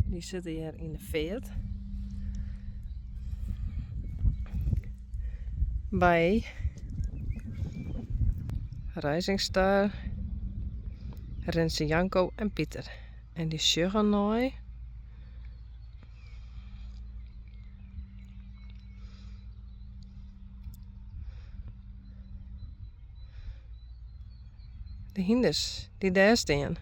Die zitten hier in de veert. Bij Rijzingstar, Renze Janko en Pieter. En die sjuggen nooit. De hinders die daar staan.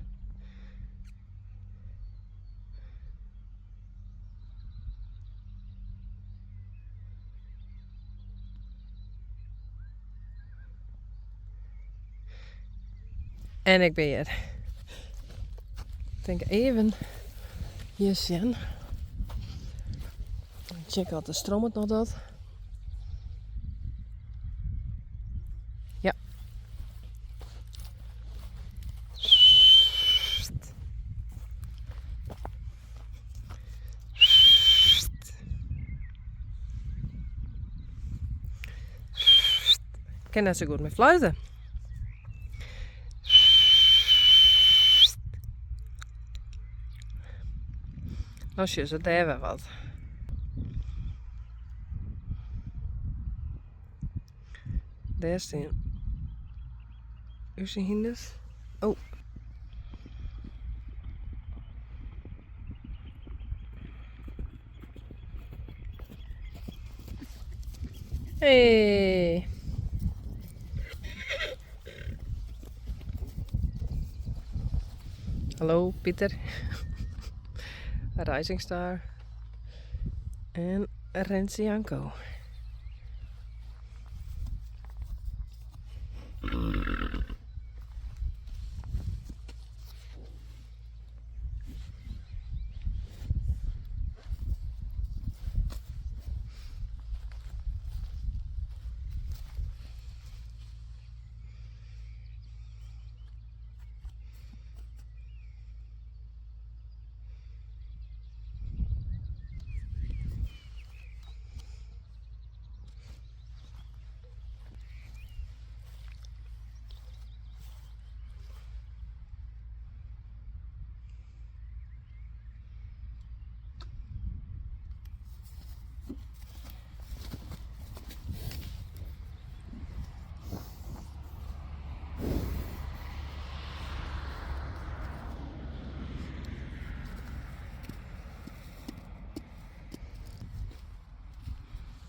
En ik ben hier. Ik denk even hier zien. Ik check wat de stroom het nog doet. Ja. Ik ken net zo goed met fluiten. Nou, je ze daar weer wat. Daar staan hinders. Oh. Hey. Hallo Pieter. Rising Star. En Renze Janko.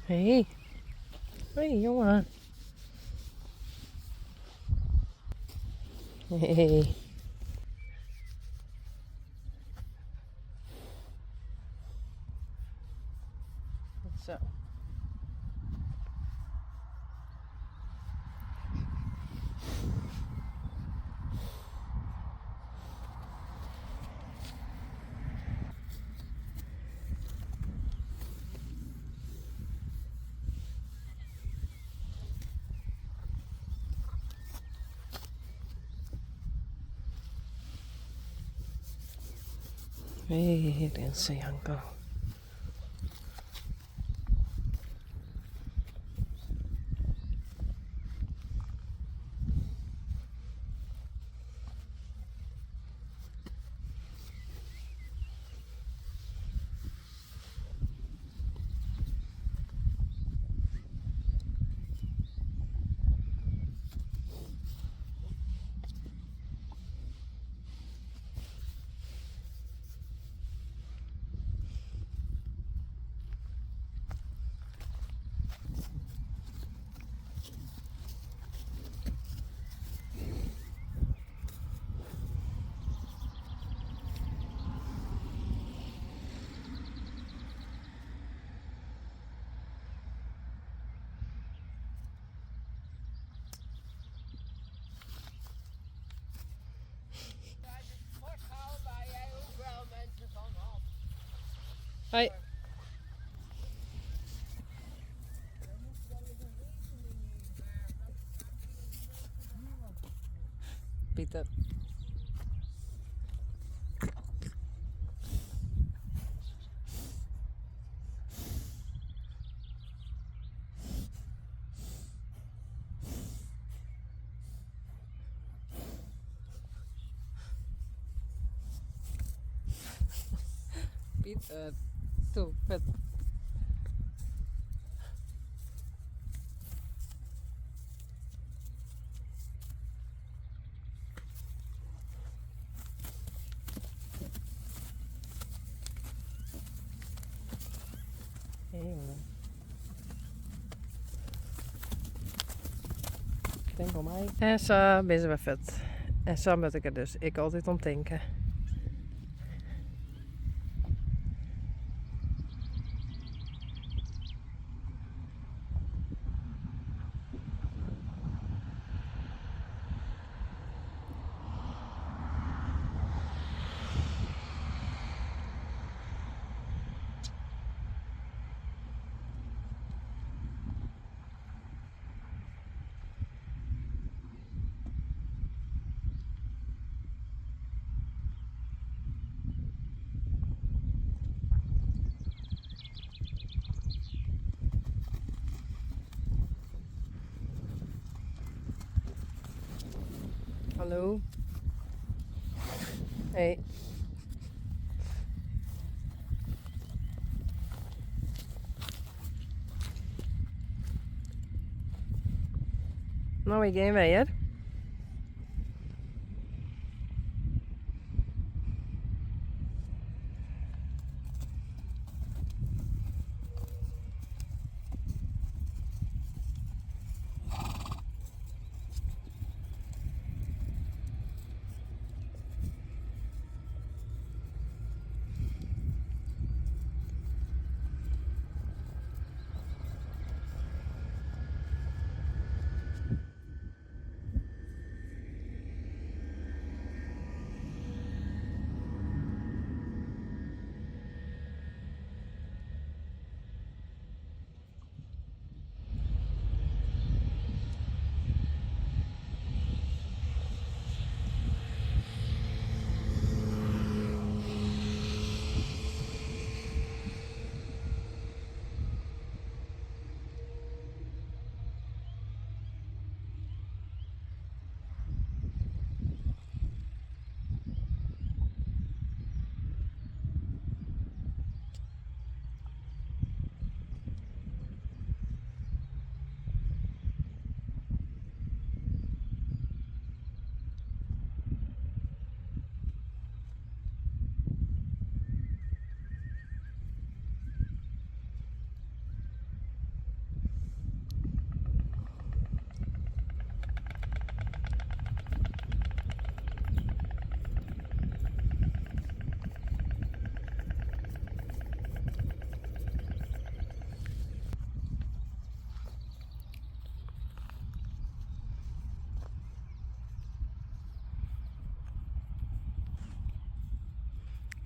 Hey. Hey jongen. Hey. Zo. Hey, Renze Janko. Hoi. Pieter. Pieter. Zo, vet. Hé jongen. Denk aan mij. En zo ben ze weer vet. En zo moet ik er dus ik altijd om denken. Hallo. Hey. Nou, ik ga weer.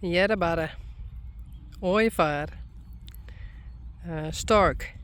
Jättebarre. Ooievaar. Stork.